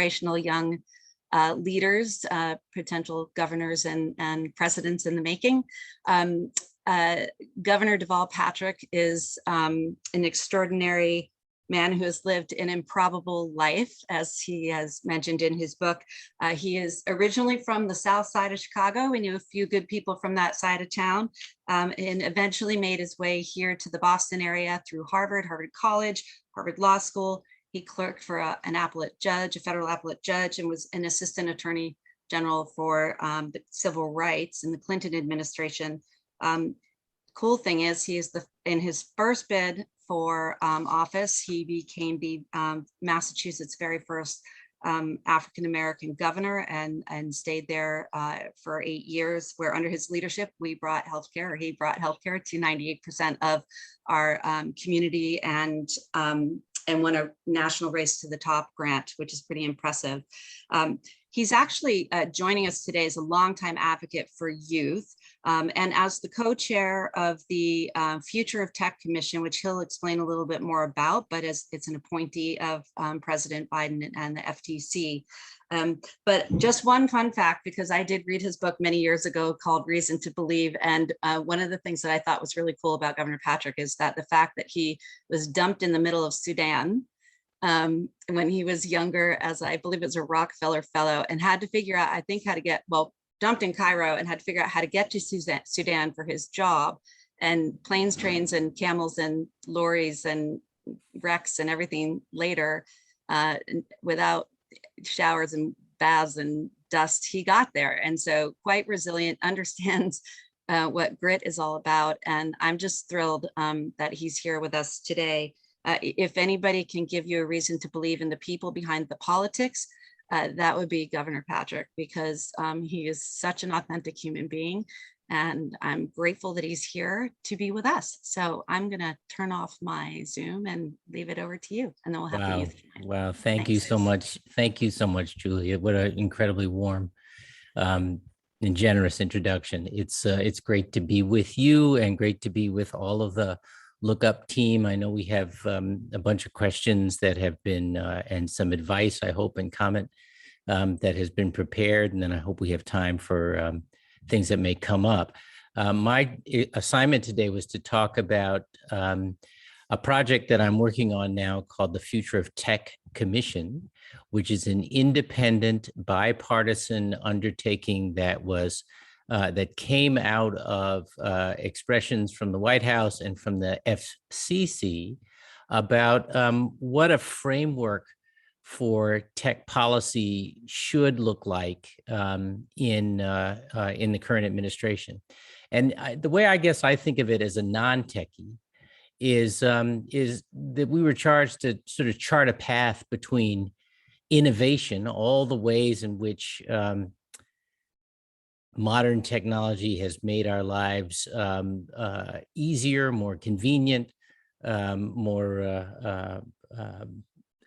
inspirational young leaders, potential governors and presidents in the making. Governor Deval Patrick is an extraordinary man who has lived an improbable life, as he has mentioned in his book. He is originally from the south side of Chicago. We knew a few good people from that side of town, and eventually made his way here to the Boston area through Harvard College, Harvard Law School. He clerked for an appellate judge, a federal appellate judge, and was an assistant attorney general for the civil rights in the Clinton administration. Cool thing is, he is in his first bid for office, he became the Massachusetts' very first African-American governor, and stayed there for 8 years, where under his leadership, he brought healthcare to 98% of our community, and won a national race to the top grant, which is pretty impressive. He's actually joining us today as a longtime advocate for youth, and as the co-chair of the Future of Tech Commission, which he'll explain a little bit more about, but as it's an appointee of President Biden and the FTC. But just one fun fact, because I did read his book many years ago called Reason to Believe. And one of the things that I thought was really cool about Governor Patrick is that the fact that he was dumped in the middle of Sudan when he was younger, as I believe it was a Rockefeller fellow, and had to figure out, I think, how to get, well, dumped in Cairo and had to figure out how to get to Sudan for his job, and planes, trains, and camels, and lorries, and wrecks, and everything later, without showers and baths and dust, he got there. And so quite resilient, understands what grit is all about. And I'm just thrilled that he's here with us today. If anybody can give you a reason to believe in the people behind the politics, that would be Governor Patrick, because he is such an authentic human being. And I'm grateful that he's here to be with us. So I'm going to turn off my Zoom and leave it over to you. And then we'll have the youth. Wow. Thank you so much. Thank you so much, Julia. What an incredibly warm and generous introduction. It's great to be with you, and great to be with all of the LookUp team. I know we have a bunch of questions that have been, and some advice, I hope, and comment that has been prepared. And then I hope we have time for things that may come up. My assignment today was to talk about a project that I'm working on now called the Future of Tech Commission, which is an independent, bipartisan undertaking that was that came out of expressions from the White House and from the FCC about what a framework for tech policy should look like in the current administration. And the way I guess I think of it as a non-techie is that we were charged to sort of chart a path between innovation, all the ways in which modern technology has made our lives easier, more convenient,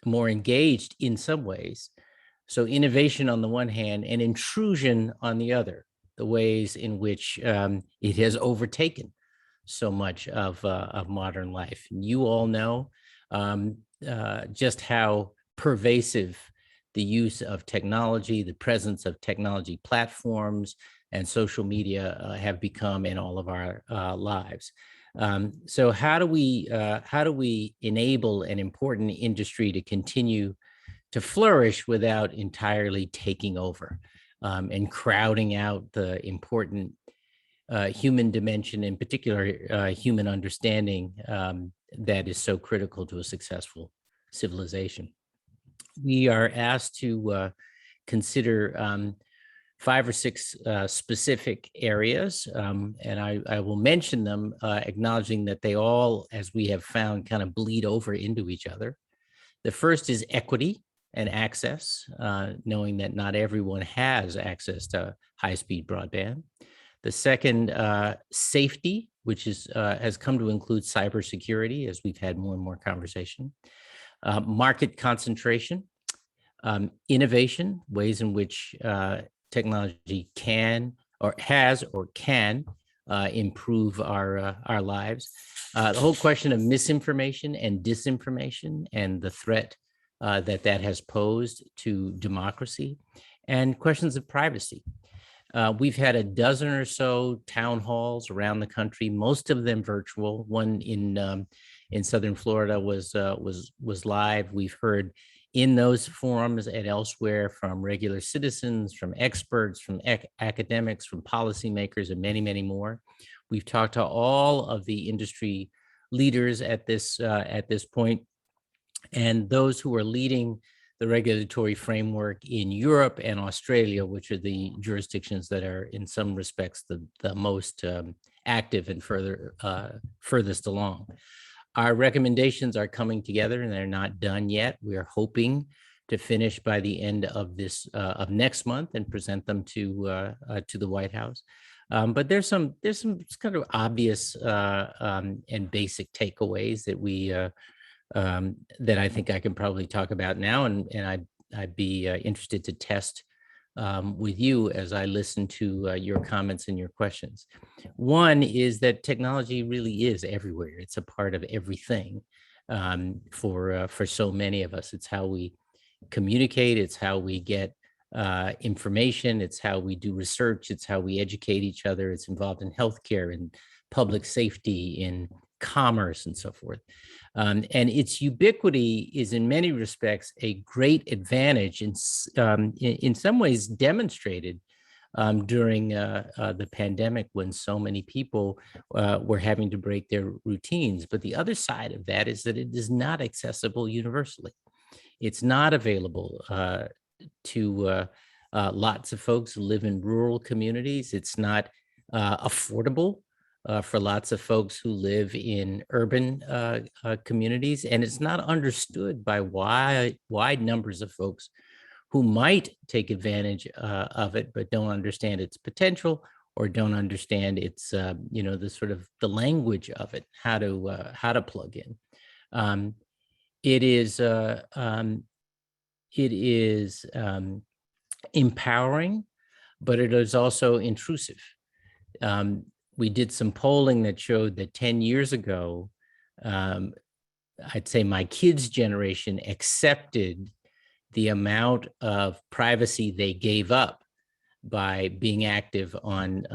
more engaged in some ways. So innovation on the one hand, and intrusion on the other, the ways in which it has overtaken so much of modern life. And you all know just how pervasive the use of technology, the presence of technology platforms and social media have become in all of our lives. So how do we enable an important industry to continue to flourish without entirely taking over and crowding out the important human dimension, in particular human understanding that is so critical to a successful civilization? We are asked to consider 5 or 6 specific areas, and I will mention them, acknowledging that they all, as we have found, kind of bleed over into each other. The first is equity and access, knowing that not everyone has access to high-speed broadband. The second, safety, which is has come to include cybersecurity, as we've had more and more conversation. Market concentration, innovation, ways in which technology can or has or can improve our lives. The whole question of misinformation and disinformation and the threat that has posed to democracy, and questions of privacy. We've had a dozen or so town halls around the country, most of them virtual. One in Southern Florida was live. We've heard in those forums and elsewhere from regular citizens, from experts, from academics, from policymakers, and many, many more. We've talked to all of the industry leaders at this point, and those who are leading the regulatory framework in Europe and Australia, which are the jurisdictions that are in some respects the most active and furthest along. Our recommendations are coming together and they're not done yet. We are hoping to finish by the end of this of next month and present them to the White House. But there's some kind of obvious and basic takeaways that we that I think I can probably talk about now, and I'd be interested to test with you as I listen to your comments and your questions. One is that technology really is everywhere. It's a part of everything for so many of us. It's how we communicate. It's how we get information. It's how we do research. It's how we educate each other. It's involved in healthcare and public safety, in commerce, and so forth. And its ubiquity is in many respects a great advantage, in some ways demonstrated during the pandemic, when so many people were having to break their routines. But the other side of that is that it is not accessible universally. It's not available to lots of folks who live in rural communities. It's not affordable for lots of folks who live in urban communities, and it's not understood by wide numbers of folks who might take advantage of it, but don't understand its potential, or don't understand its, the sort of the language of it, how to plug in. It is empowering, but it is also intrusive. We did some polling that showed that 10 years ago, I'd say my kids' generation accepted the amount of privacy they gave up by being active on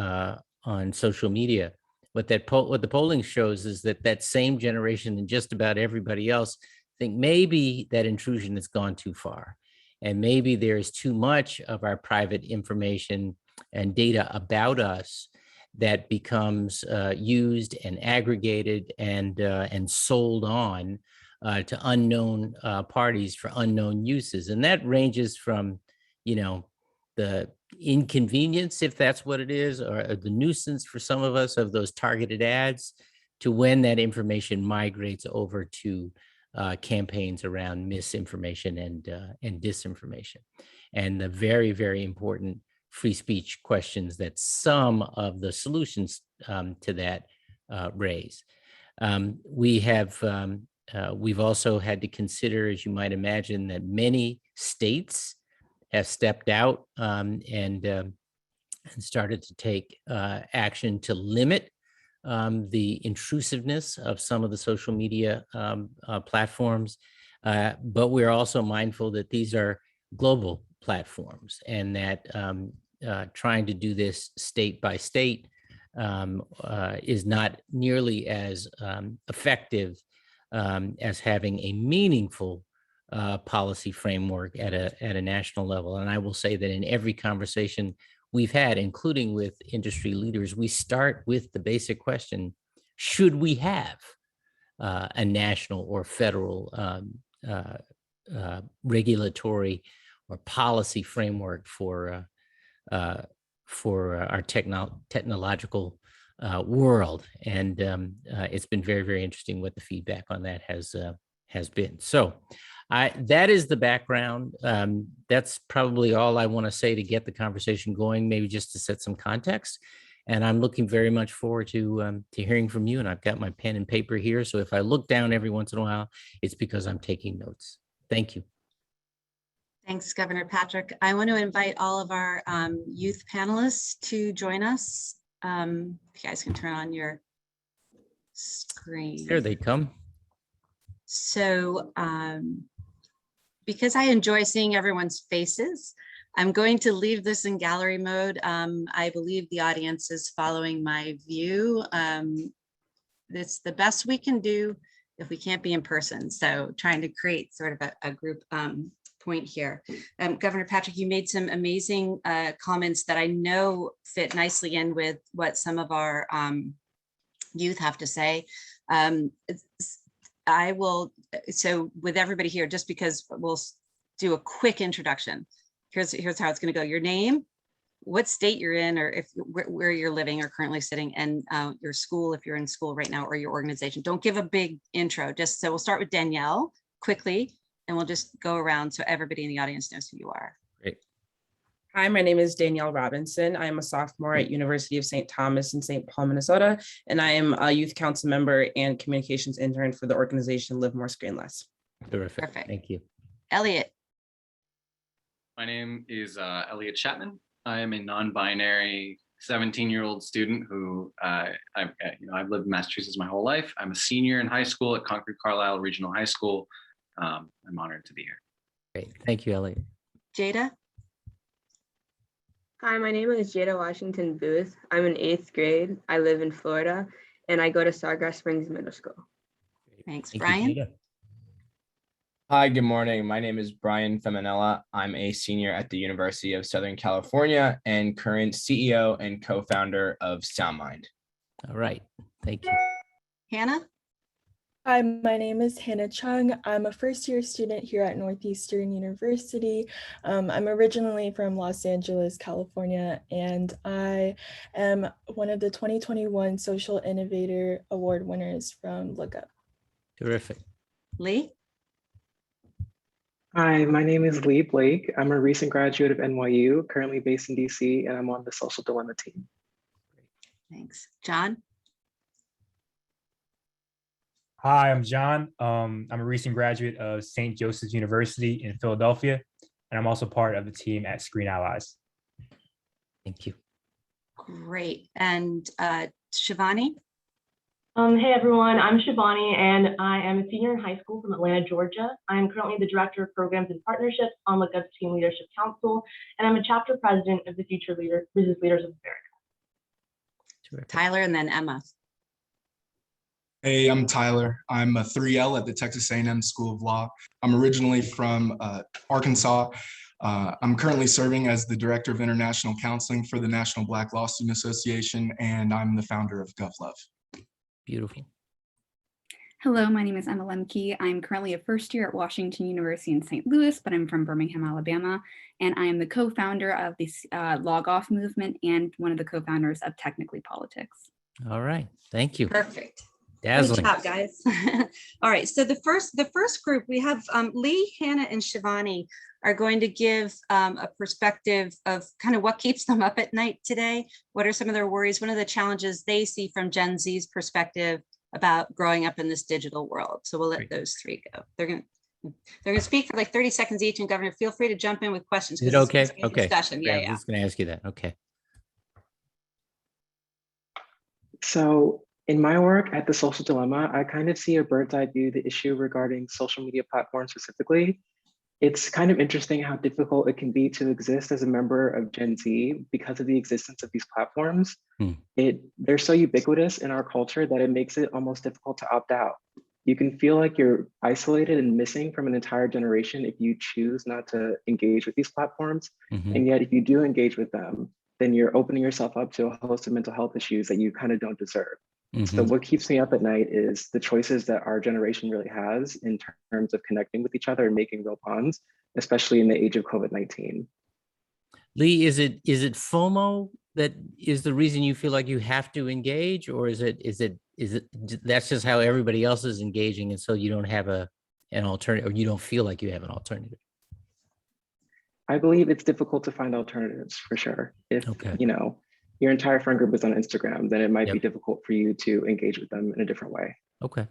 social media. What the polling shows is that same generation and just about everybody else think maybe that intrusion has gone too far, and maybe there's too much of our private information and data about us that becomes used and aggregated and sold on to unknown parties for unknown uses. And that ranges from, the inconvenience, if that's what it is, or the nuisance for some of us of those targeted ads, to when that information migrates over to campaigns around misinformation and disinformation, and the very, very important free speech questions that some of the solutions to that raise. We've also had to consider, as you might imagine, that many states have stepped out and started to take action to limit the intrusiveness of some of the social media platforms. But we're also mindful that these are global platforms, and that trying to do this state by state is not nearly as effective as having a meaningful policy framework at a national level. And I will say that in every conversation we've had, including with industry leaders, we start with the basic question: should we have a national or federal regulatory or policy framework for our technological world? And it's been very, very interesting what the feedback on that has been. So that is the background. That's probably all I want to say to get the conversation going, maybe just to set some context. And I'm looking very much forward to hearing from you. And I've got my pen and paper here, so if I look down every once in a while, it's because I'm taking notes. Thank you. Thanks, Governor Patrick. I want to invite all of our youth panelists to join us. If you guys can turn on your screen. There they come. So because I enjoy seeing everyone's faces, I'm going to leave this in gallery mode. I believe the audience is following my view. It's the best we can do if we can't be in person. So trying to create sort of a group point here. Governor Patrick, you made some amazing comments that I know fit nicely in with what some of our youth have to say. I will, so with everybody here, just because we'll do a quick introduction. Here's how it's going to go. Your name, what state you're in, or if where you're living or currently sitting, and your school, if you're in school right now, or your organization. Don't give a big intro. Just so we'll start with Danyelle quickly, and we'll just go around so everybody in the audience knows who you are. Great. Hi, my name is Danyelle Robinson. I am a sophomore at University of St. Thomas in St. Paul, Minnesota, and I am a youth council member and communications intern for the organization Live More, Screen Less. Terrific. Perfect. Thank you. Elliot. My name is Elliot Chapman. I am a non-binary 17-year-old student who I've lived in Massachusetts my whole life. I'm a senior in high school at Concord Carlisle Regional High School. I'm honored to be here. Great. Thank you, Elliot. Jada. Hi, my name is Jada Washington Booth. I'm in 8th grade. I live in Florida, and I go to Sawgrass Springs Middle School. Thanks. Thank you, Brian. Jada. Hi, good morning. My name is Brian Feminella. I'm a senior at the University of Southern California and current CEO and co-founder of SoundMind. All right. Thank you. Hannah. Hi, my name is Hannah Chung. I'm a first-year student here at Northeastern University. I'm originally from Los Angeles, California, and I am one of the 2021 Social Innovator Award winners from LookUp. Terrific. Lee. Hi, my name is Lee Blake. I'm a recent graduate of NYU, currently based in DC, and I'm on the Social Dilemma team. Thanks. John. Hi, I'm John. I'm a recent graduate of St. Joseph's University in Philadelphia, and I'm also part of the team at Screen Allies. Thank you. Great. And Shivani. Hey everyone, I'm Shivani and I am a senior in high school from Atlanta, Georgia. I am currently the Director of Programs and Partnerships on LookUp's Teen Leadership Council, and I'm a chapter president of the Future Business Leaders of America. Terrific. Tyler, and then Emma. Hey, I'm Tyler. I'm a 3L at the Texas A&M School of Law. I'm originally from Arkansas. I'm currently serving as the Director of International Counseling for the National Black Law Student Association, and I'm the founder of GovLove. Beautiful. Hello, my name is Emma Lembke. I'm currently a first year at Washington University in St. Louis, but I'm from Birmingham, Alabama, and I am the co-founder of the Log Off movement and one of the co-founders of Technically Politics. All right. Thank you. Perfect. Dazzling. Good job, guys. All right. So the first group, we have Lee, Hannah, and Shivani are going to give a perspective of kind of what keeps them up at night today. What are some of their worries? What are the challenges they see from Gen Z's perspective about growing up in this digital world? So we'll let those three go. They're gonna speak for like 30 seconds each, and Governor, feel free to jump in with questions. Is it okay? Okay. Discussion. Yeah, I was going to ask you that. Okay. So in my work at the Social Dilemma, I kind of see a bird's eye view, the issue regarding social media platforms specifically. It's kind of interesting how difficult it can be to exist as a member of Gen Z because of the existence of these platforms. They're so ubiquitous in our culture that it makes it almost difficult to opt out. You can feel like you're isolated and missing from an entire generation if you choose not to engage with these platforms. And yet if you do engage with them, then you're opening yourself up to a host of mental health issues that you kind of don't deserve. So what keeps me up at night is the choices that our generation really has in terms of connecting with each other and making real bonds, especially in the age of COVID-19. Lee, is it FOMO that is the reason you feel like you have to engage, or is it that's just how everybody else is engaging, and so you don't have an alternative, or you don't feel like you have an alternative? I believe it's difficult to find alternatives for sure. If your entire friend group is on Instagram, then it might be difficult for you to engage with them in a different way. Okay.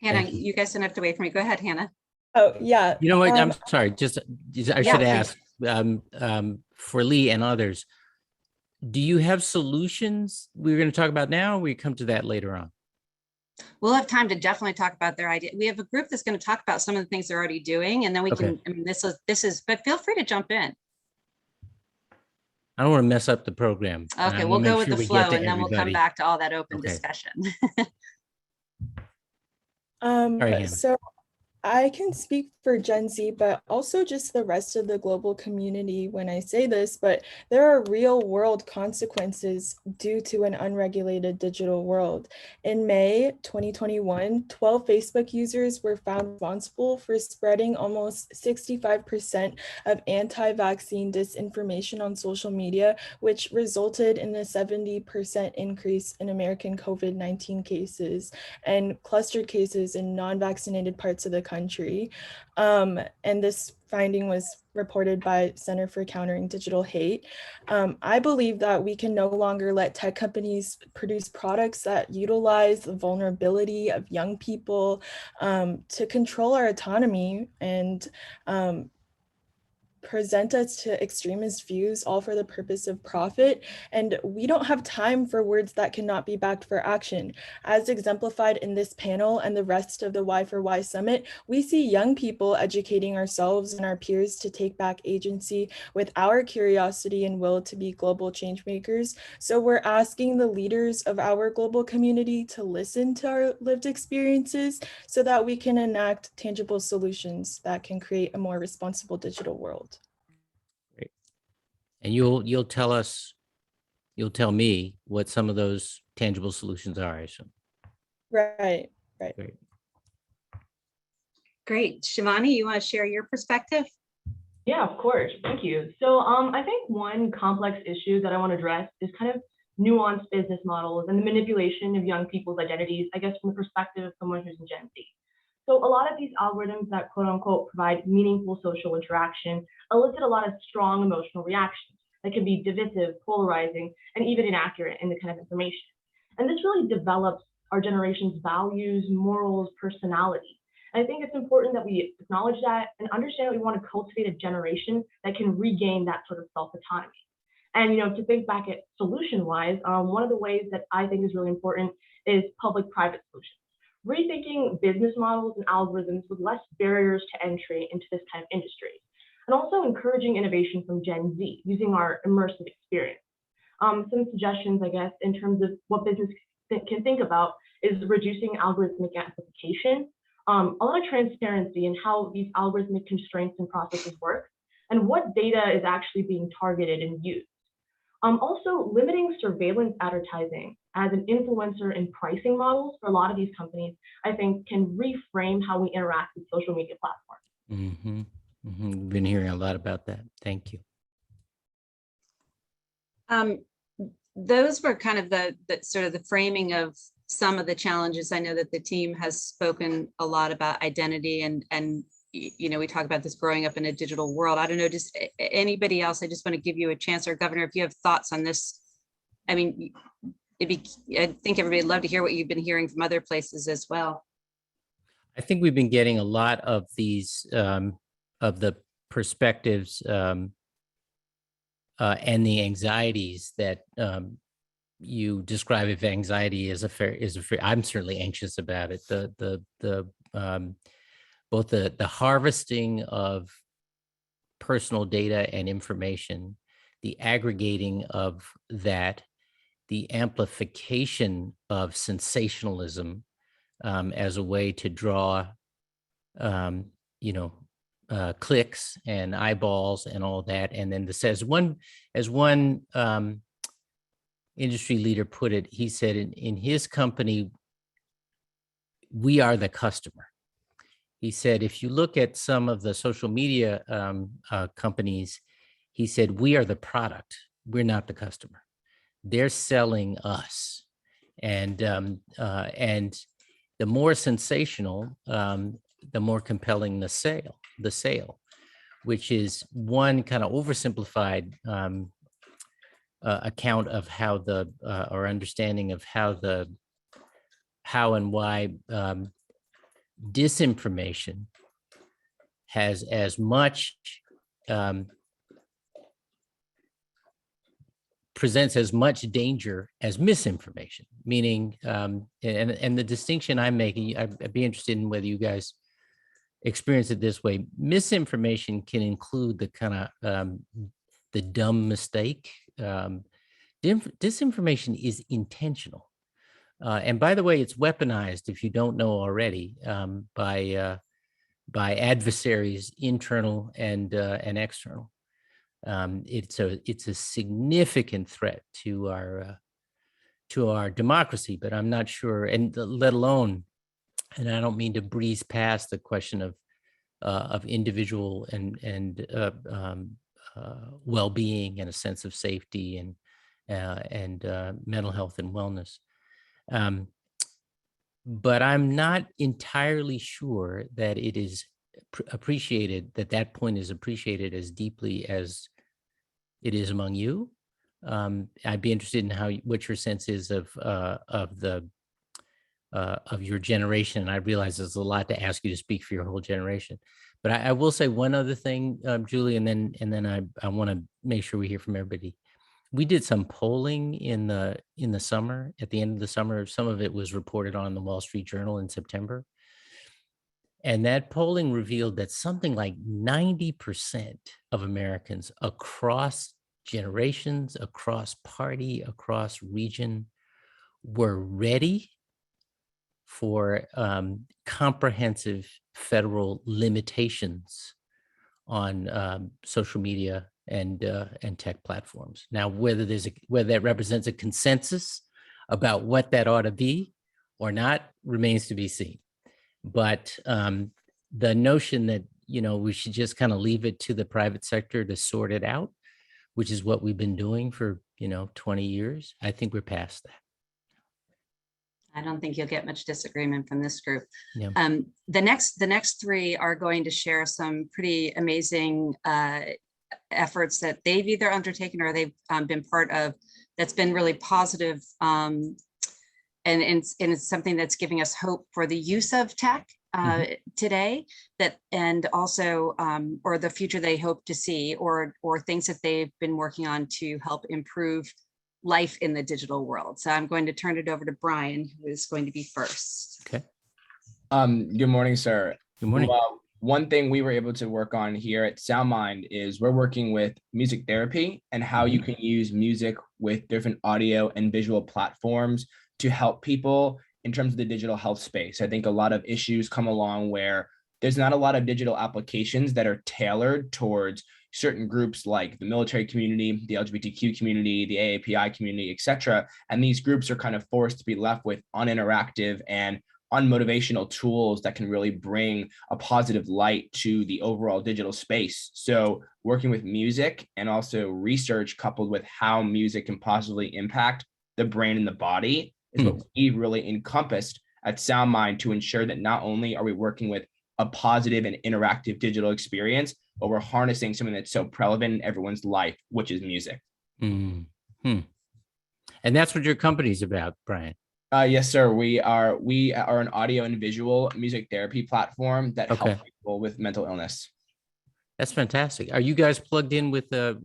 Hannah, you guys don't have to wait for me. Go ahead, Hannah. Oh, yeah. You know what? I'm sorry. I should ask for Lee and others. Do you have solutions we're going to talk about now, or we come to that later on? We'll have time to definitely talk about their idea. We have a group that's going to talk about some of the things they're already doing, and then we can, I mean, this is, but feel free to jump in. I don't want to mess up the program. Okay, I'm we'll gonna go make with sure the we flow, get to and then we'll come everybody. back to all that open Okay. discussion. right, Hannah. So I can speak for Gen Z, but also just the rest of the global community when I say this, but there are real world consequences due to an unregulated digital world. In May 2021, 12 Facebook users were found responsible for spreading almost 65% of anti-vaccine disinformation on social media, which resulted in a 70% increase in American COVID-19 cases and clustered cases in non-vaccinated parts of the country. And this finding was reported by Center for Countering Digital Hate. I believe that we can no longer let tech companies produce products that utilize the vulnerability of young people to control our autonomy and present us to extremist views, all for the purpose of profit. And we don't have time for words that cannot be backed for action. As exemplified in this panel and the rest of the Y4Y summit, we see young people educating ourselves and our peers to take back agency with our curiosity and will to be global change makers. So we're asking the leaders of our global community to listen to our lived experiences so that we can enact tangible solutions that can create a more responsible digital world. And you'll tell us, you'll tell me what some of those tangible solutions are, I assume. Right. Great. Great. Shivani, you want to share your perspective? Yeah, of course. Thank you. So I think one complex issue that I want to address is kind of nuanced business models and the manipulation of young people's identities, I guess, from the perspective of someone who's in Gen Z. So a lot of these algorithms that quote unquote provide meaningful social interaction elicit a lot of strong emotional reactions that can be divisive, polarizing, and even inaccurate in the kind of information. And this really develops our generation's values, morals, personality. And I think it's important that we acknowledge that and understand that we want to cultivate a generation that can regain that sort of self-autonomy. And to think back at solution-wise, one of the ways that I think is really important is public-private solutions. Rethinking business models and algorithms with less barriers to entry into this kind of industry, and also encouraging innovation from Gen Z using our immersive experience. Some suggestions, I guess, in terms of what business can think about is reducing algorithmic amplification, a lot of transparency in how these algorithmic constraints and processes work, and what data is actually being targeted and used. Also, limiting surveillance advertising as an influencer in pricing models for a lot of these companies, I think, can reframe how we interact with social media platforms. We've been hearing a lot about that. Thank you. Those were kind of the sort of the framing of some of the challenges. I know that the team has spoken a lot about identity and we talk about this growing up in a digital world. I don't know, just anybody else, I just want to give you a chance, or Governor, if you have thoughts on this. I mean, I think everybody would love to hear what you've been hearing from other places as well. I think we've been getting a lot of these, of the perspectives and the anxieties that you describe. If anxiety is I'm certainly anxious about it. Both the harvesting of personal data and information, the aggregating of that, the amplification of sensationalism as a way to draw, clicks and eyeballs and all that. And then as one industry leader put it, he said in his company, we are the customer. He said, if you look at some of the social media companies, he said, we are the product. We're not the customer. They're selling us. And the more sensational, the more compelling the sale, which is one kind of oversimplified account of how or understanding of how and why disinformation has as much presents as much danger as misinformation, meaning, and the distinction I'm making, I'd be interested in whether you guys experience it this way. Misinformation can include the kind of the dumb mistake. Disinformation is intentional. And by the way, it's weaponized, if you don't know already, by adversaries, internal and external. It's a significant threat to our democracy, but I'm not sure, and let alone, and I don't mean to breeze past the question of individual and well-being and a sense of safety and mental health and wellness. But I'm not entirely sure that it is appreciated, that point is appreciated as deeply as it is among you. I'd be interested in what your sense is of your generation. And I realize there's a lot to ask you to speak for your whole generation. But I will say one other thing, Julie, and then I want to make sure we hear from everybody. We did some polling in the summer, at the end of the summer. Some of it was reported on in the Wall Street Journal in September. And that polling revealed that something like 90% of Americans across generations, across party, across region, were ready for comprehensive federal limitations on social media and tech platforms. Now, whether that represents a consensus about what that ought to be or not remains to be seen. But the notion that we should just kind of leave it to the private sector to sort it out, which is what we've been doing for 20 years, I think we're past that. I don't think you'll get much disagreement from this group. Yeah. The next three are going to share some pretty amazing efforts that they've either undertaken or they've been part of that's been really positive, and it's something that's giving us hope for the use of tech today, and also or the future they hope to see, or things that they've been working on to help improve life in the digital world. So I'm going to turn it over to Brian, who is going to be first. Okay. Good morning, sir. Good morning. One thing we were able to work on here at SoundMind is we're working with music therapy and how you can use music with different audio and visual platforms to help people in terms of the digital health space. I think a lot of issues come along where there's not a lot of digital applications that are tailored towards certain groups like the military community, the LGBTQ community, the AAPI community, et cetera. And these groups are kind of forced to be left with uninteractive and unmotivational tools that can really bring a positive light to the overall digital space. So working with music and also research coupled with how music can positively impact the brain and the body is what we really encompassed at SoundMind to ensure that not only are we working with a positive and interactive digital experience, but we're harnessing something that's so prevalent in everyone's life, which is music. And that's what your company's about, Brian. Yes, sir. We are an audio and visual music therapy platform that helps people with mental illness. That's fantastic. Are you guys plugged in with a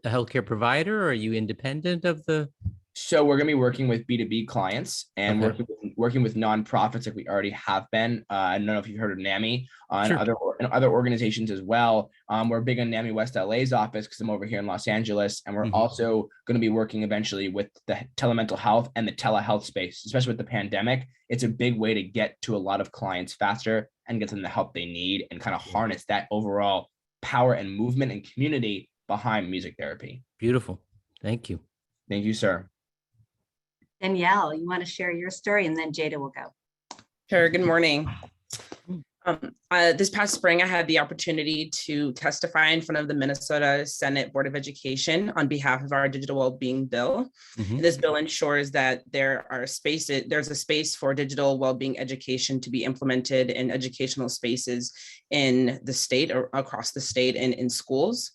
healthcare provider, or are you independent of the? So we're going to be working with B2B clients and working with nonprofits like we already have been. I don't know if you've heard of NAMI and other organizations as well. We're big on NAMI West LA's office because I'm over here in Los Angeles. And we're also going to be working eventually with the telemental health and the telehealth space, especially with the pandemic. It's a big way to get to a lot of clients faster and get them the help they need and kind of harness that overall power and movement and community behind music therapy. Beautiful. Thank you. Thank you, sir. Danyelle, you want to share your story, and then Jada will go. Sure. Good morning. This past spring, I had the opportunity to testify in front of the Minnesota Senate Board of Education on behalf of our digital wellbeing bill. This bill ensures that there's a space for digital wellbeing education to be implemented in educational spaces in the state or across the state and in schools.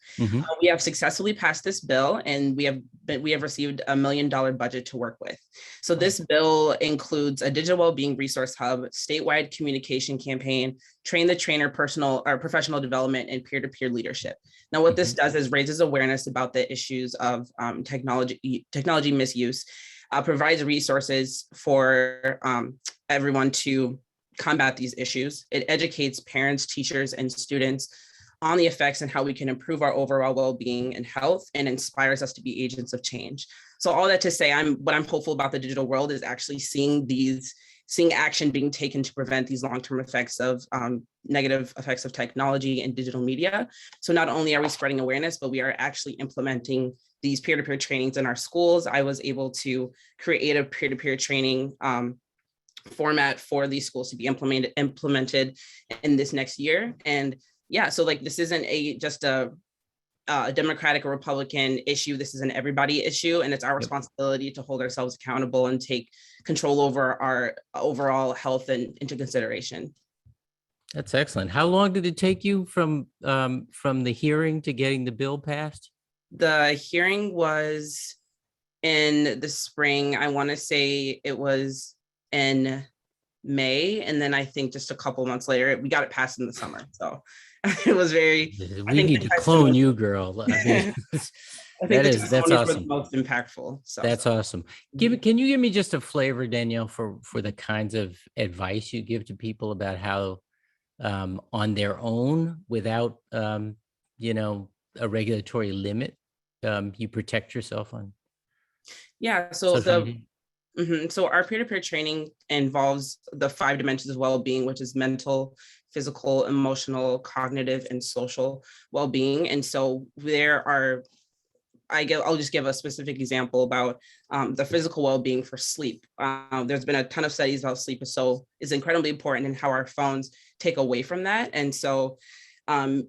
We have successfully passed this bill, and we have received $1 million budget to work with. So this bill includes a digital wellbeing resource hub, statewide communication campaign, train the trainer personal or professional development and peer-to-peer leadership. Now, what this does is raises awareness about the issues of technology misuse, provides resources for everyone to combat these issues. It educates parents, teachers, and students on the effects and how we can improve our overall well-being and health, and inspires us to be agents of change. So all that to say, what I'm hopeful about the digital world is actually seeing action being taken to prevent these long-term effects of negative effects of technology and digital media. So not only are we spreading awareness, but we are actually implementing these peer-to-peer trainings in our schools. I was able to create a peer-to-peer training format for these schools to be implemented in this next year. And yeah, so like this isn't just a Democratic or Republican issue. This is an everybody issue, and it's our responsibility to hold ourselves accountable and take control over our overall health and into consideration. That's excellent. How long did it take you from the hearing to getting the bill passed? The hearing was in the spring. I want to say it was in May, and then I think just a couple months later, we got it passed in the summer. So it was very. We need to clone you, girl. I mean, I think that's awesome. The most impactful. So that's awesome. Can you give me just a flavor, Danyelle, for the kinds of advice you give to people about how, on their own, without a regulatory limit, you protect yourself on? Yeah. So so our peer-to-peer training involves the 5 dimensions of well-being, which is mental, physical, emotional, cognitive, and social well-being. And so I'll just give a specific example about the physical well-being for sleep. There's been a ton of studies about sleep is incredibly important and how our phones take away from that. And so being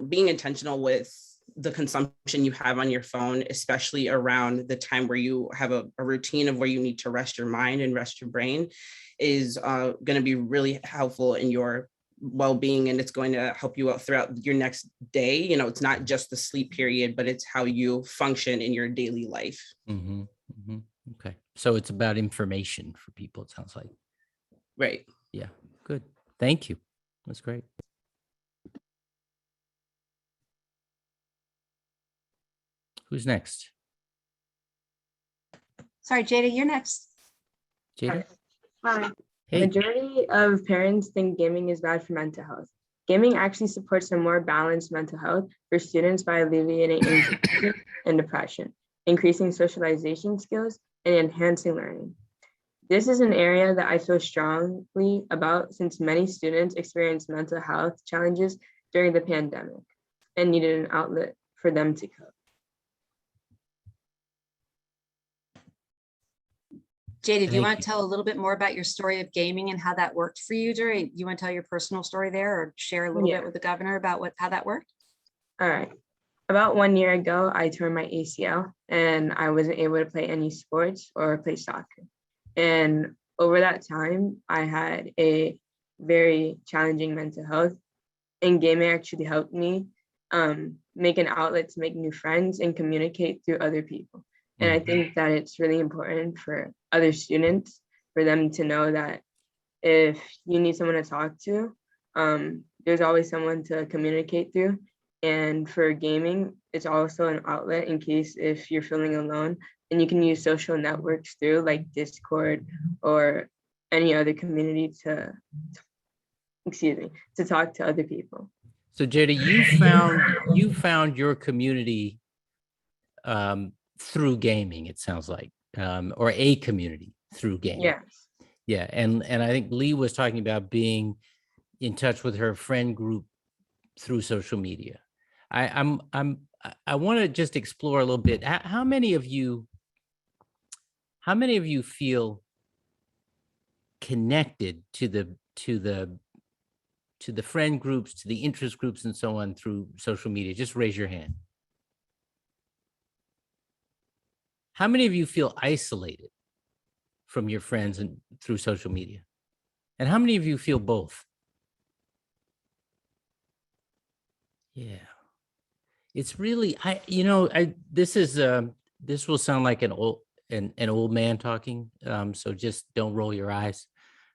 intentional with the consumption you have on your phone, especially around the time where you have a routine of where you need to rest your mind and rest your brain, is going to be really helpful in your well-being, and it's going to help you out throughout your next day. It's not just the sleep period, but it's how you function in your daily life. Okay, so it's about information for people, it sounds like. Right. Yeah, good. Thank you. That's great. Who's next? Sorry, Jada, you're next. Jada? Hi. Hey. Majority of parents think gaming is bad for mental health. Gaming actually supports a more balanced mental health for students by alleviating anxiety and depression, increasing socialization skills, and enhancing learning. This is an area that I feel strongly about since many students experienced mental health challenges during the pandemic and needed an outlet for them to cope. Jada, do you want to tell a little bit more about your story of gaming and how that worked for you you want to tell your personal story there, or share a little bit with the governor about how that worked? All right. About 1 year ago, I tore my ACL and I wasn't able to play any sports or play soccer. And over that time, I had a very challenging mental health, and gaming actually helped me make an outlet to make new friends and communicate through other people. And I think that it's really important for other students, for them to know that if you need someone to talk to, there's always someone to communicate through. And for gaming, it's also an outlet in case if you're feeling alone, and you can use social networks through like Discord or any other community to talk to other people. So Jada, you found your community through gaming, it sounds like, or a community through gaming. Yes. Yeah, and I think Lee was talking about being in touch with her friend group through social media. I want to just explore a little bit. How many of you feel connected to the friend groups, to the interest groups, and so on through social media? Just raise your hand. How many of you feel isolated from your friends and through social media? And how many of you feel both? Yeah, it's really, this will sound like an old man talking. So just don't roll your eyes.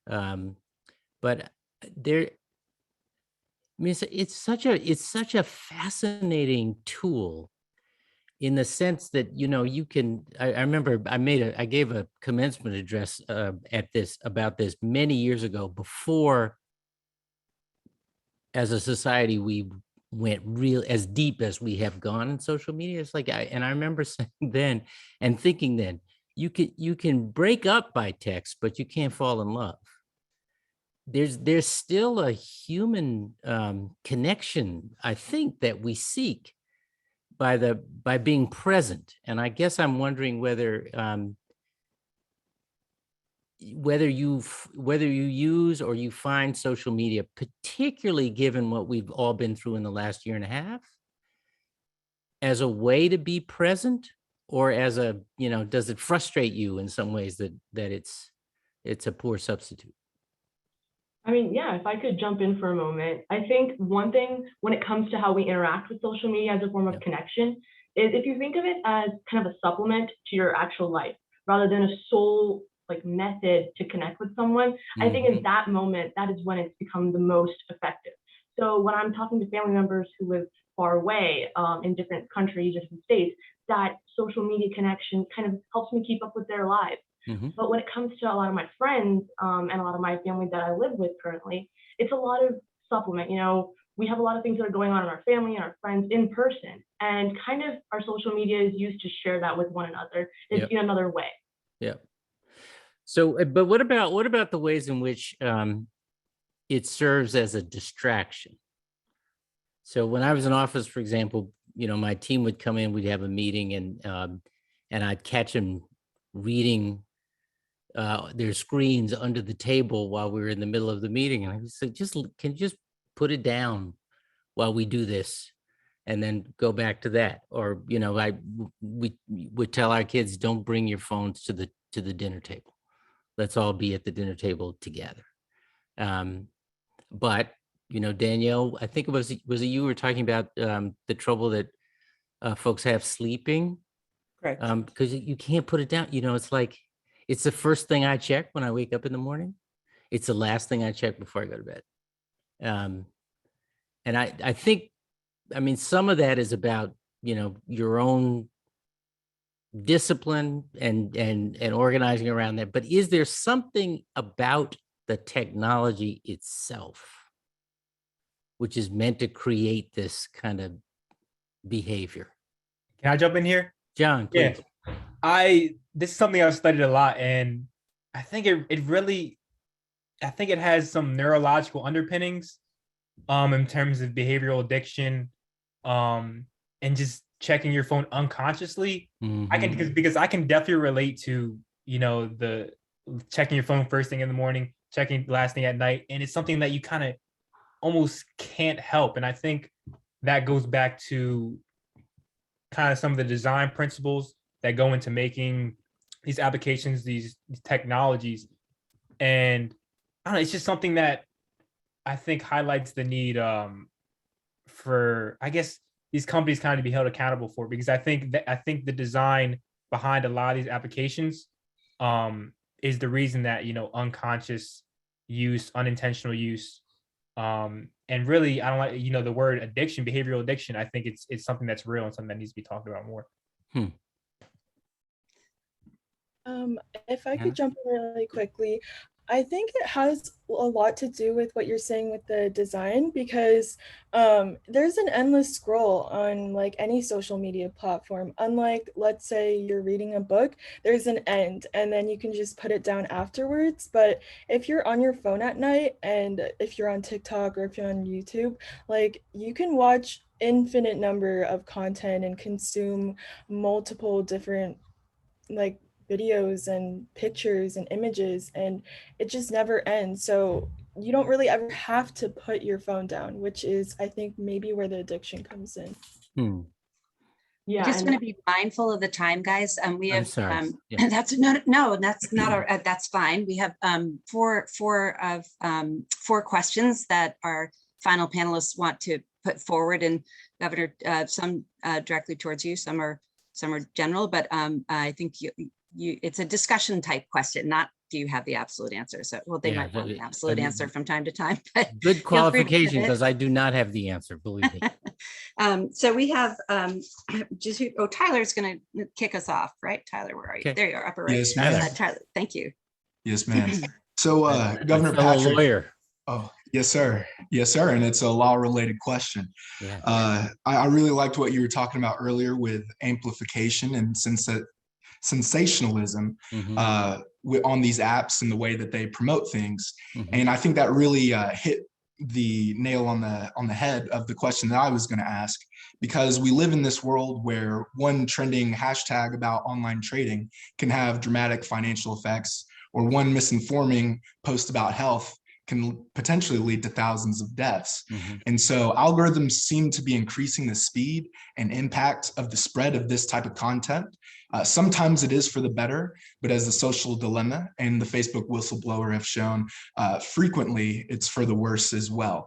But there, I mean, it's such a fascinating tool in the sense that, you know, you can, I remember I gave a commencement address about this many years ago, before as a society we went real as deep as we have gone in social media. It's like, I remember saying then and thinking then, you can break up by text, but you can't fall in love. There's still a human connection, I think, that we seek by being present. And I guess I'm wondering whether whether you use or you find social media, particularly given what we've all been through in the last year and a half, as a way to be present, or as a, you know, does it frustrate you in some ways that it's a poor substitute? I mean, yeah, if I could jump in for a moment, I think one thing when it comes to how we interact with social media as a form of connection is if you think of it as kind of a supplement to your actual life rather than a sole like method to connect with someone. I think in that moment, that is when it's become the most effective. So when I'm talking to family members who live far away in different countries, different states, that social media connection kind of helps me keep up with their lives. But when it comes to a lot of my friends and a lot of my family that I live with currently, it's a lot of supplement. You know, we have a lot of things that are going on in our family and our friends in person, and kind of our social media is used to share that with one another in another way. Yeah. So, but what about the ways in which it serves as a distraction? So when I was in office, for example, you know, my team would come in, we'd have a meeting, and I'd catch them reading their screens under the table while we were in the middle of the meeting. And I said, can you just put it down while we do this, and then go back to that? Or, you know, we would tell our kids, don't bring your phones to the dinner table. Let's all be at the dinner table together. But, you know, Danyelle, I think was it you were talking about the trouble that folks have sleeping? Correct. Because you can't put it down. You know, it's like, it's the first thing I check when I wake up in the morning. It's the last thing I check before I go to bed. And I think, I mean, some of that is about, you know, your own discipline and organizing around that. But is there something about the technology itself which is meant to create this kind of behavior? Can I jump in here? John, please. Yeah. This is something I've studied a lot, and I think it really, I think it has some neurological underpinnings in terms of behavioral addiction, and just checking your phone unconsciously. I can, because I can definitely relate to, you know, the checking your phone first thing in the morning, checking last thing at night, and it's something that you kind of almost can't help. And I think that goes back to kind of some of the design principles that go into making these applications, these technologies. And I don't know, it's just something that I think highlights the need for, I guess, these companies kind of to be held accountable for, because I think the design behind a lot of these applications is the reason that, you know, unconscious use, unintentional use, and really, I don't like, you know, the word addiction, behavioral addiction. I think it's something that's real and something that needs to be talked about more. If I could jump in really quickly, I think it has a lot to do with what you're saying with the design, because there's an endless scroll on like any social media platform. Unlike, let's say you're reading a book, there's an end and then you can just put it down afterwards. But if you're on your phone at night, and if you're on TikTok or if you're on YouTube, like you can watch infinite number of content and consume multiple different like videos and pictures and images, and it just never ends. So you don't really ever have to put your phone down, which is, I think, maybe where the addiction comes in. Yeah, I just want to be mindful of the time, guys. We have that's that's fine. We have four questions that our final panelists want to put forward, and Governor, some directly towards you, some are general, but I think you it's a discussion type question, not do you have the absolute answer? So, well, they Yeah, might want but an absolute mean, answer from time to time, but good feel free to qualification, pivot. because I do not have the answer, believe me. So we have Tyler's going to kick us off, right? Tyler, where are you? Okay. There you are, upper right. Yes, ma'am. Tyler, thank you. Yes, ma'am. So Governor My fellow Patrick. lawyer. Oh, yes, sir. Yes, sir. And it's a law-related question. Yeah. I really liked what you were talking about earlier with amplification and sensationalism on these apps and the way that they promote things. And I think that really hit the nail on the head of the question that I was going to ask, because we live in this world where one trending hashtag about online trading can have dramatic financial effects, or one misinforming post about health can potentially lead to thousands of deaths. And so algorithms seem to be increasing the speed and impact of the spread of this type of content. Sometimes it is for the better, but as the social dilemma and the Facebook whistleblower have shown, frequently it's for the worse as well.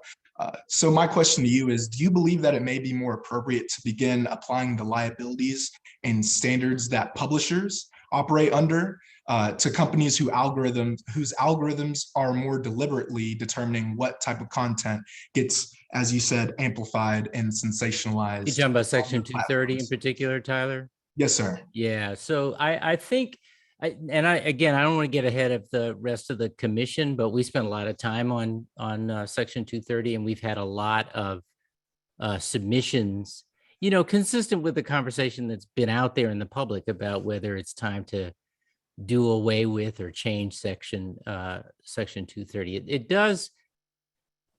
So my question to you is, do you believe that it may be more appropriate to begin applying the liabilities and standards that publishers operate under to companies whose algorithms are more deliberately determining what type of content gets, as you said, amplified and sensationalized? You talking about Section 230 in particular, Tyler? Yes, sir. Yeah. So I think, again, I don't want to get ahead of the rest of the commission, but we spent a lot of time on Section 230, and we've had a lot of submissions, consistent with the conversation that's been out there in the public about whether it's time to do away with or change Section 230. It does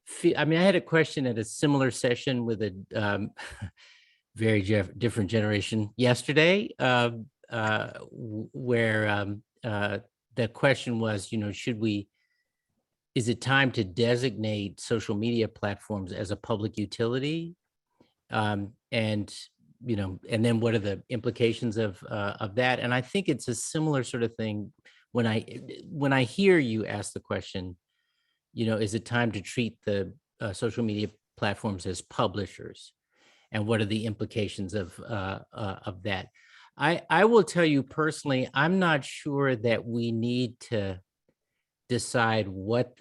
feel, I had a question at a similar session with a very different generation yesterday, where the question was, is it time to designate social media platforms as a public utility? And then what are the implications of that? And I think it's a similar sort of thing when I hear you ask the question, is it time to treat the social media platforms as publishers? And what are the implications of that? I will tell you personally, I'm not sure that we need to decide what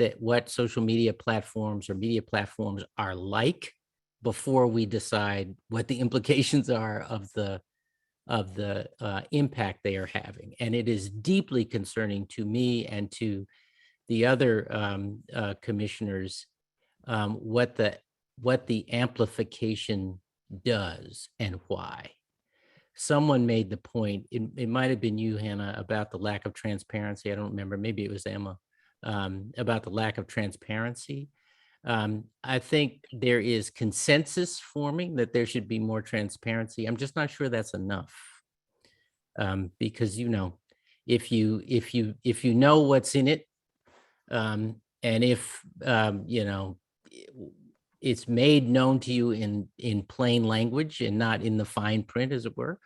social media platforms or media platforms are like before we decide what the implications are of the impact they are having. And it is deeply concerning to me and to the other commissioners what the amplification does and why. Someone made the point, it might have been you, Hannah, about the lack of transparency. I don't remember, maybe it was Emma, about the lack of transparency. I think there is consensus forming that there should be more transparency. I'm just not sure that's enough. Because if you know what's in it, and if it's made known to you in plain language and not in the fine print, as it were,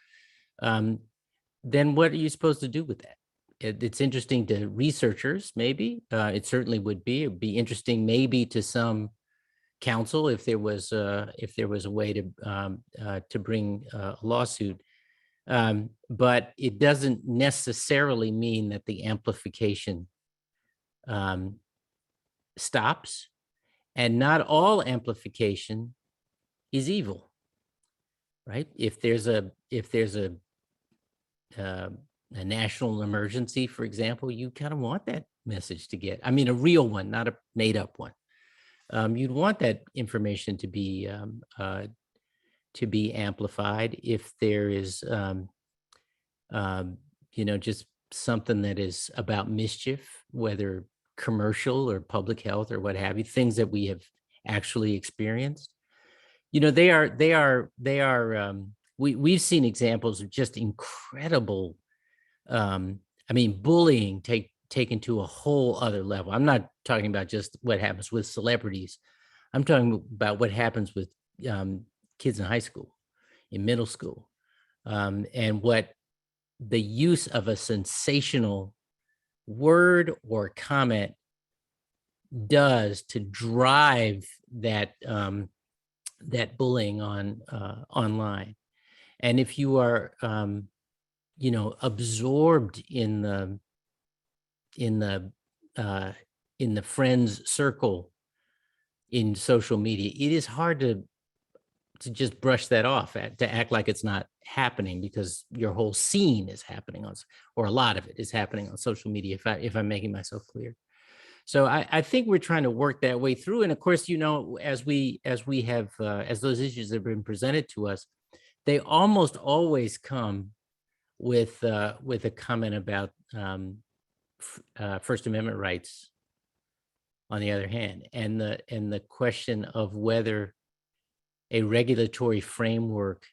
then what are you supposed to do with that? It's interesting to researchers, maybe. It certainly would be. It'd be interesting, maybe, to some counsel if there was a way to bring a lawsuit. But it doesn't necessarily mean that the amplification stops, and not all amplification is evil, right? If there's a national emergency, for example, you kind of want that message to get, a real one, not a made up one. You'd want that information to be amplified. If there is, just something that is about mischief, whether commercial or public health or what have you, things that we have actually experienced, we've seen examples of just incredible, bullying taken to a whole other level. I'm not talking about just what happens with celebrities. I'm talking about what happens with kids in high school, in middle school, and what the use of a sensational word or comment does to drive that bullying online. And if you are absorbed in in the friends circle in social media, it is hard to just brush that off, to act like it's not happening, because your whole scene is happening on, or a lot of it is happening on social media, if I'm making myself clear. So I think we're trying to work that way through. And of course, you know, as those issues have been presented to us, they almost always come with a comment about First Amendment rights on the other hand, and the question of whether a regulatory framework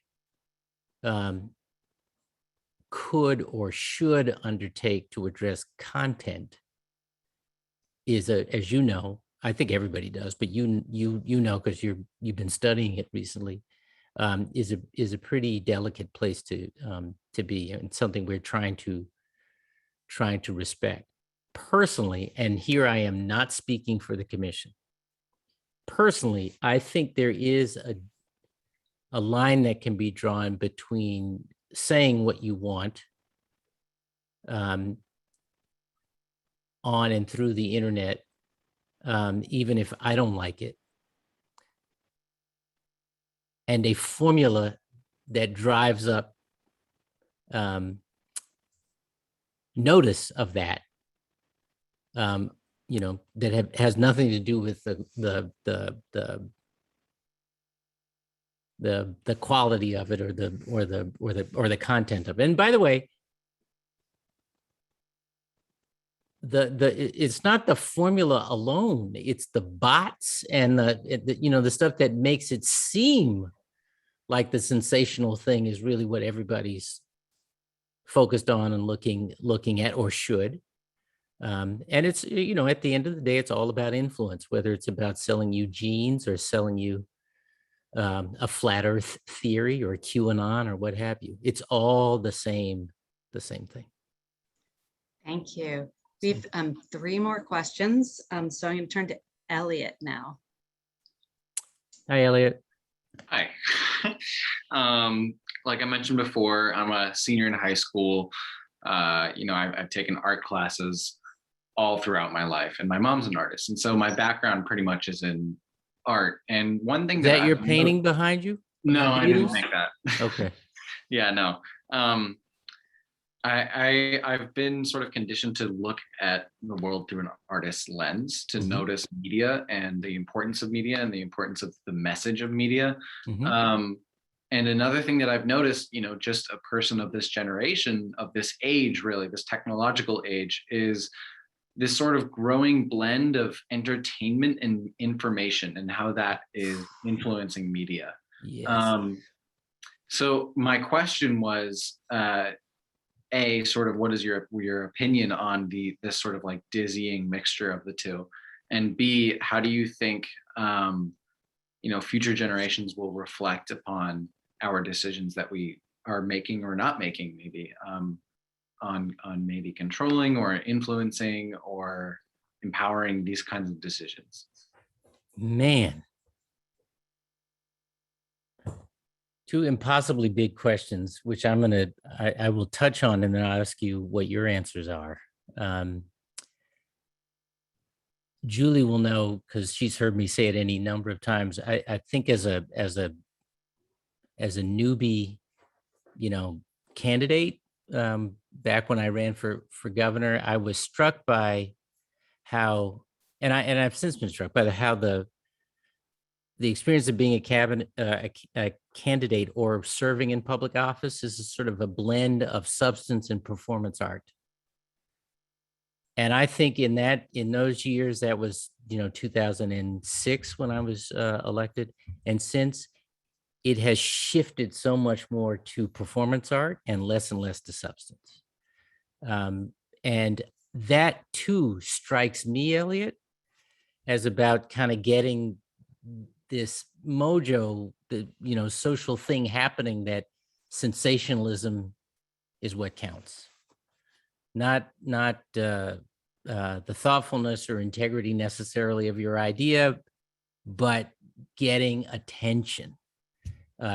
could or should undertake to address content is as you know, I think everybody does, but you know, because you've been studying it recently, is a pretty delicate place to be, and something we're trying to respect. Personally, and here I am not speaking for the commission, personally, I think there is a line that can be drawn between saying what you want on and through the internet, even if I don't like it, and a formula that drives up notice of that, you know, that has nothing to do with the quality of it or the content of it. And by the way, it's not the formula alone, it's the bots and the you know, the stuff that makes it seem like the sensational thing is really what everybody's focused on and looking at, or should. And it's, you know, at the end of the day, it's all about influence, whether it's about selling you jeans or selling you a flat earth theory or QAnon or what have you. It's all the same thing. Thank you. We've 3 more questions. So I'm going to turn to Elliot now. Hi, Elliot. Hi. Like I mentioned before, I'm a senior in high school. You know, I've taken art classes all throughout my life, and my mom's an artist, and so my background pretty much is in art. And one thing that you're painting behind you? No, I didn't make that. Okay. Yeah, no. I've been sort of conditioned to look at the world through an artist's lens, to notice media and the importance of media and the importance of the message of media. And another thing that I've noticed, you know, just a person of this generation, of this age, really, this technological age, is this sort of growing blend of entertainment and information and how that is influencing media. Yes. So my question was, A, sort of what is your opinion on this sort of like dizzying mixture of the two? And B, how do you think you know, future generations will reflect upon our decisions that we are making or not making, maybe on maybe controlling or influencing or empowering these kinds of decisions? Man. 2 impossibly big questions, which I will touch on, and then I'll ask you what your answers are. Julie will know, because she's heard me say it any number of times. I think as a newbie, you know, candidate, back when I ran for governor, I was struck by how, and I've since been struck by how the experience of being a candidate or serving in public office is a sort of a blend of substance and performance art. And I think in those years, that was, you know, 2006 when I was elected, and since, it has shifted so much more to performance art and less to substance. And that too strikes me, Elliot, as about kind of getting this mojo, the, you know, social thing happening, that sensationalism is what counts. Not the thoughtfulness or integrity necessarily of your idea, but getting attention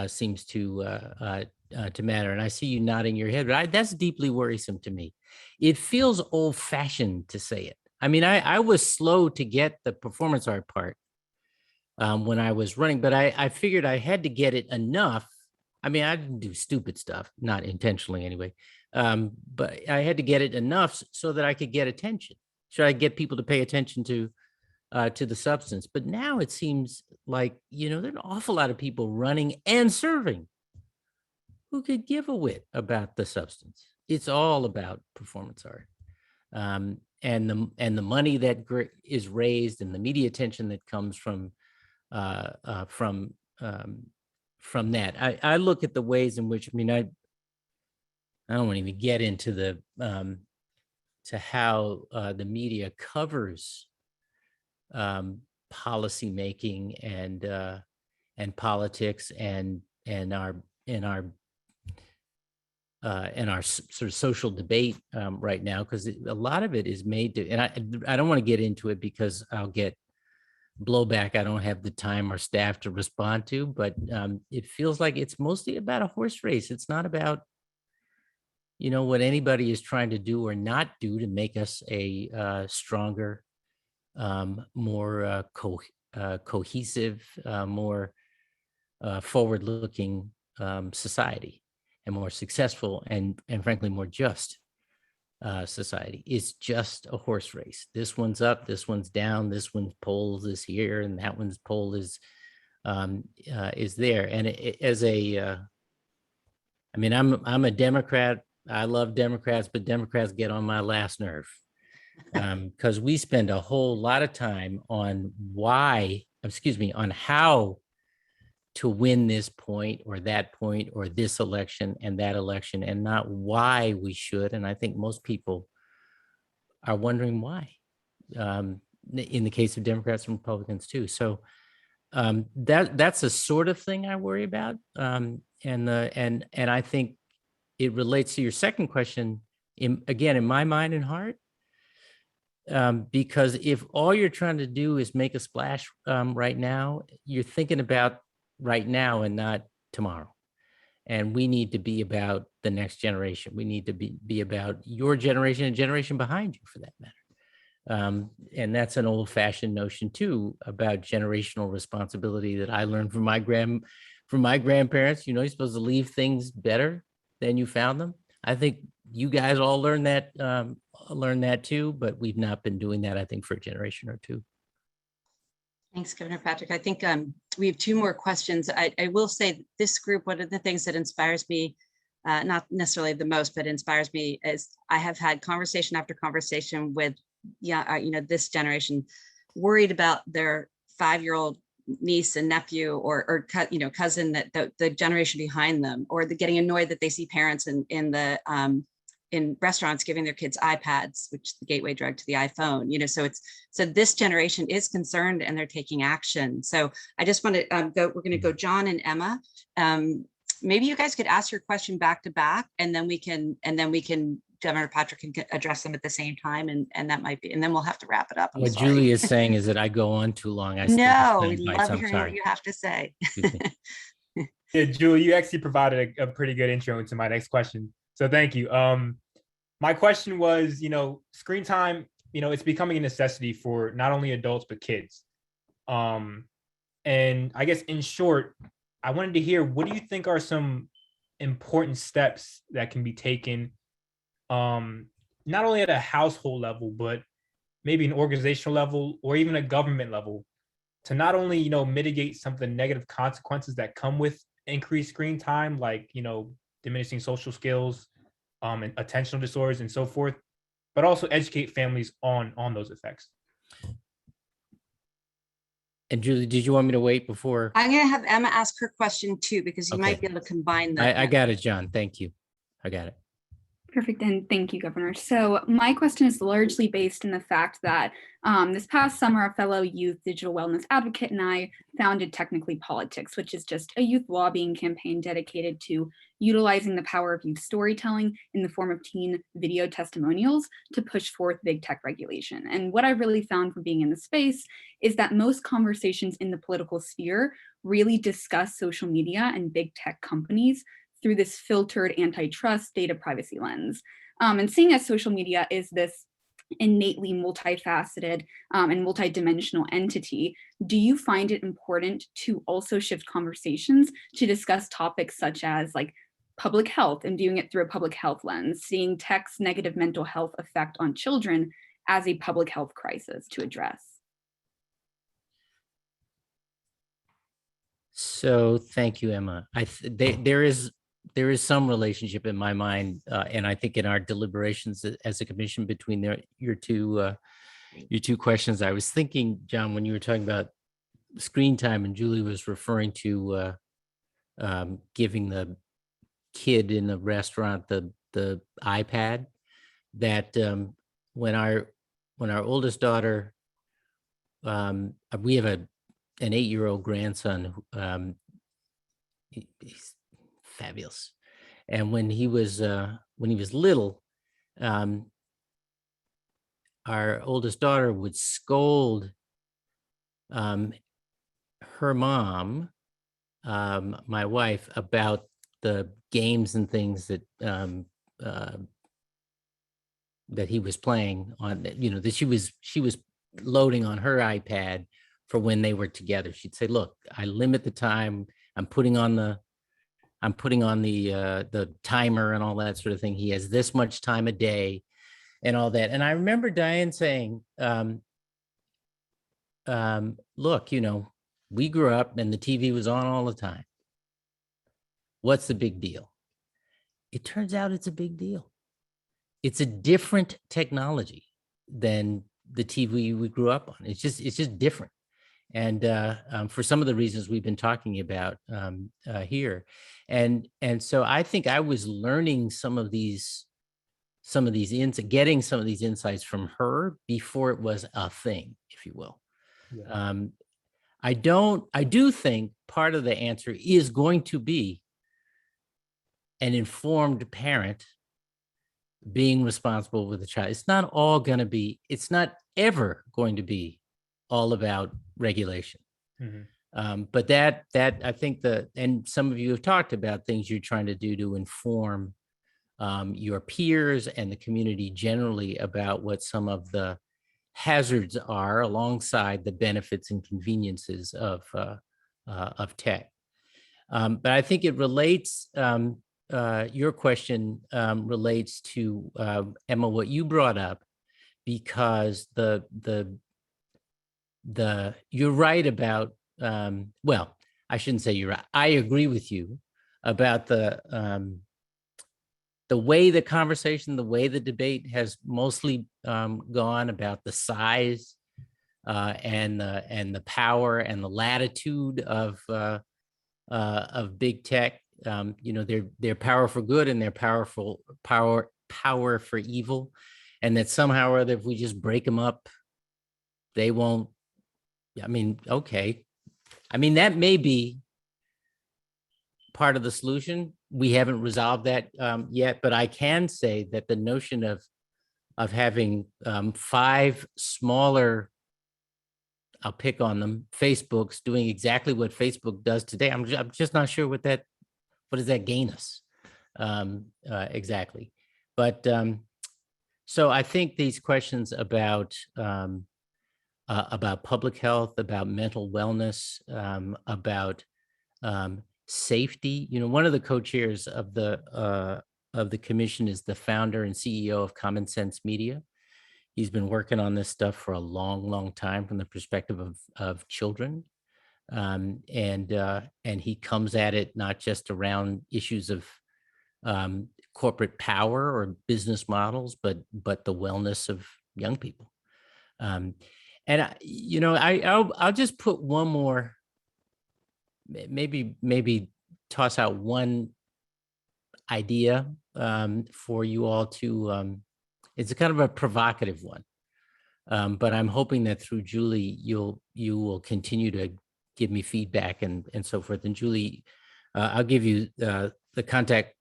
seems to to matter. And I see you nodding your head, but that's deeply worrisome to me. It feels old-fashioned to say it. I mean, I was slow to get the performance art part when I was running, but I figured I had to get it enough. I mean, I didn't do stupid stuff, not intentionally anyway, but I had to get it enough so that I could get attention. So I get people to pay attention to the substance. But now it seems like, there are an awful lot of people running and serving who could give a whit about the substance. It's all about performance art. And the money that is raised and the media attention that comes from that. I look at the ways in which, I don't want to even get into to how the media covers policy making and politics and our sort of social debate right now, because a lot of it is made to, and I don't want to get into it because I'll get blowback I don't have the time or staff to respond to, but it feels like it's mostly about a horse race. It's not about, what anybody is trying to do or not do to make us a stronger, more cohesive, more forward-looking society, and more successful and frankly more just society. It's just a horse race. This one's up, this one's down, this one's poll is here, and that one's poll is there. And I'm a Democrat. I love Democrats, but Democrats get on my last nerve because we spend a whole lot of time on on how to win this point or that point or this election and that election, and not why we should. And I think most people are wondering why, in the case of Democrats and Republicans too. So that's the sort of thing I worry about. And I think it relates to your second question, in my mind and heart, because if all you're trying to do is make a splash right now, you're thinking about right now and not tomorrow. And we need to be about the next generation. We need to be about your generation and generation behind you, for that matter. And that's an old-fashioned notion too about generational responsibility that I learned from my grandparents. You're supposed to leave things better than you found them. I think you guys all learned that too, but we've not been doing that, I think, for a generation or two. Thanks, Governor Patrick. I think we have two more questions. I will say this group, one of the things that inspires me, not necessarily the most, but inspires me, is I have had conversation after conversation with, this generation worried about their 5-year-old niece and nephew or cousin, that the generation behind them, or the getting annoyed that they see parents in restaurants giving their kids iPads, which is the gateway drug to the iPhone. So this generation is concerned and they're taking action. So I just want to we're going to go John and Emma. Maybe you guys could ask your question back to back, and then we can Governor Patrick can address them at the same time, and that might be, and then we'll have to wrap it up. What Julie is saying is that I go on too long. No, we love hearing what you have to say. Yeah, Julie, you actually provided a pretty good intro into my next question. So thank you. My question was, screen time, it's becoming a necessity for not only adults, but kids. And I guess in short, I wanted to hear, what do you think are some important steps that can be taken, not only at a household level, but maybe an organizational level or even a government level, to not only, mitigate some of the negative consequences that come with increased screen time, like, diminishing social skills, and attentional disorders and so forth, but also educate families on those effects. And Julie, did you want me to wait before? I'm going to have Emma ask her question too, because you might be able to combine them. I got it, John. Thank you. I got it. Perfect. And thank you, Governor. So my question is largely based in the fact that this past summer, a fellow youth digital wellness advocate and I founded Technically Politics, which is just a youth lobbying campaign dedicated to utilizing the power of youth storytelling in the form of teen video testimonials to push forth big tech regulation. And what I've really found from being in the space is that most conversations in the political sphere really discuss social media and big tech companies through this filtered antitrust data privacy lens. And seeing as social media is this innately multifaceted and multidimensional entity, do you find it important to also shift conversations to discuss topics such as like public health and viewing it through a public health lens, seeing tech's negative mental health effect on children as a public health crisis to address? So thank you, Emma. There is some relationship in my mind, and I think in our deliberations as a commission between your two questions. I was thinking, John, when you were talking about screen time, and Julie was referring to giving the kid in the restaurant the iPad, that when our oldest daughter, we have an 8-year-old grandson, he's fabulous, and when he was little, our oldest daughter would scold her mom, my wife, about the games and things that that he was playing on, that she was loading on her iPad for when they were together. She'd say, look, I limit the time. I'm putting on the timer and all that sort of thing. He has this much time a day and all that. And I remember Diane saying, look, we grew up and the TV was on all the time. What's the big deal? It turns out it's a big deal. It's a different technology than the TV we grew up on. It's just different. And for some of the reasons we've been talking about here. And so I think I was learning getting some of these insights from her before it was a thing, if you will. Yeah. I do think part of the answer is going to be an informed parent being responsible with the child. It's not ever going to be all about regulation. Mm-hmm. But that I think and some of you have talked about things you're trying to do to inform your peers and the community generally about what some of the hazards are alongside the benefits and conveniences of tech. But I think it relates, your question relates to, Emma, what you brought up, because you're right about, well, I shouldn't say you're right. I agree with you about the way the conversation, the way the debate has mostly gone about the size and the power and the latitude of big tech. They're power for good and they're power for evil, and that somehow or other, if we just break them up, they won't. Okay. That may be part of the solution. We haven't resolved that yet, but I can say that the notion of having 5 smaller, I'll pick on them, Facebooks doing exactly what Facebook does today. I'm just not sure what does that gain us exactly. But so I think these questions about public health, about mental wellness, about safety. One of the co-chairs of the commission is the founder and CEO of Common Sense Media. He's been working on this stuff for a long, long time from the perspective of children, and he comes at it not just around issues of corporate power or business models, but the wellness of young people. And I'll just put one more, maybe toss out one idea for you all to, it's a kind of a provocative one, but I'm hoping that through Julie, you will continue to give me feedback and so forth. And Julie, I'll give you the contact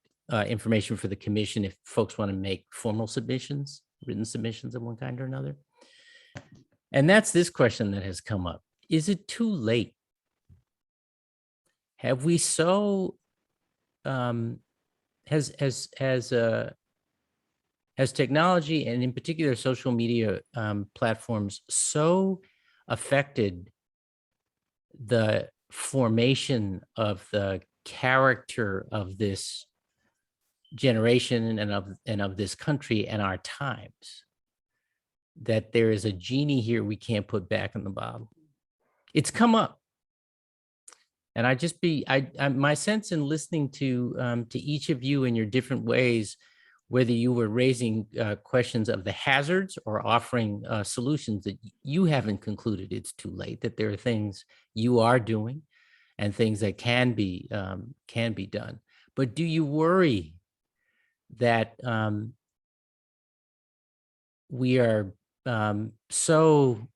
information for the commission if folks want to make formal submissions, written submissions of one kind or another. And that's this question that has come up. Is it too late? Have we so has technology, and in particular social media platforms, so affected the formation of the character of this generation and of this country and our times, that there is a genie here we can't put back in the bottle? It's come up. And my sense in listening to each of you in your different ways, whether you were raising questions of the hazards or offering solutions, that you haven't concluded it's too late, that there are things you are doing and things that can be done. But do you worry that we are so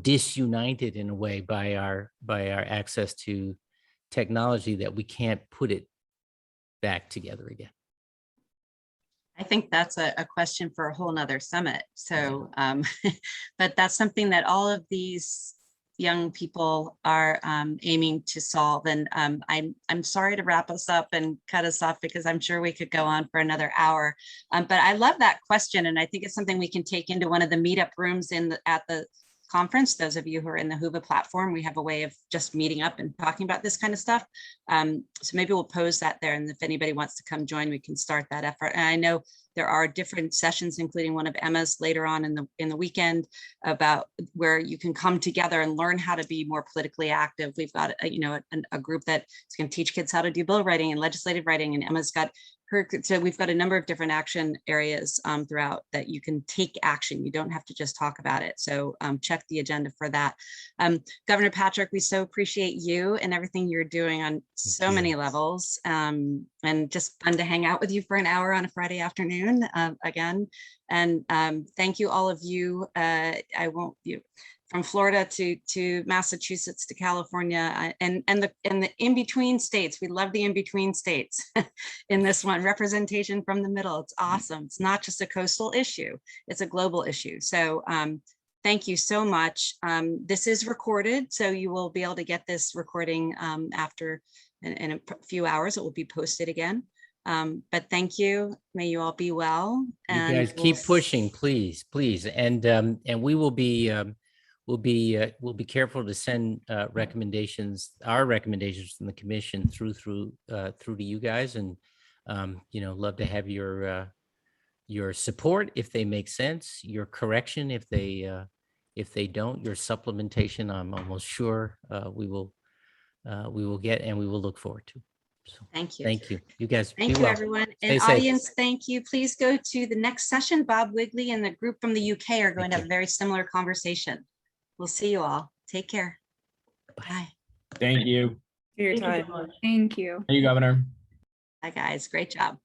disunited in a way by our access to technology that we can't put it back together again? I think that's a question for a whole nother summit. So, but that's something that all of these young people are aiming to solve. And I'm sorry to wrap us up and cut us off, because I'm sure we could go on for another hour. But I love that question, and I think it's something we can take into one of the meetup rooms at the conference. Those of you who are in the Whova platform, we have a way of just meeting up and talking about this kind of stuff. So maybe we'll pose that there, and if anybody wants to come join, we can start that effort. And I know there are different sessions, including one of Emma's later on in the weekend, about where you can come together and learn how to be more politically active. We've got a group that is going to teach kids how to do bill writing and legislative writing, and Emma's got her. So we've got a number of different action areas throughout that you can take action. You don't have to just talk about it. So check the agenda for that. Governor Patrick, we so appreciate you and everything you're doing on so many levels, and just fun to hang out with you for an hour on a Friday afternoon again. And thank you, all of you. From Florida to Massachusetts to California, and the in-between states. We love the in-between states in this one. Representation from the middle. It's awesome. It's not just a coastal issue, it's a global issue. So thank you so much. This is recorded, so you will be able to get this recording after in a few hours. It will be posted again. But thank you. May you all be well. And you guys keep pushing, please, and we will be. We'll be careful to send our recommendations from the commission through to you guys, and love to have your support if they make sense, your correction if they don't, your supplementation. I'm almost sure we will get, and we will look forward to. So thank you. Thank you. You guys. Thank you, everyone. And audience, thank you. Please go to the next session. Bob Wigley and the group from the UK are going to have a very similar conversation. We'll see you all. Take care. Bye. Thank you. For your time. Thank you. Thank you, Governor. Bye, guys. Great job.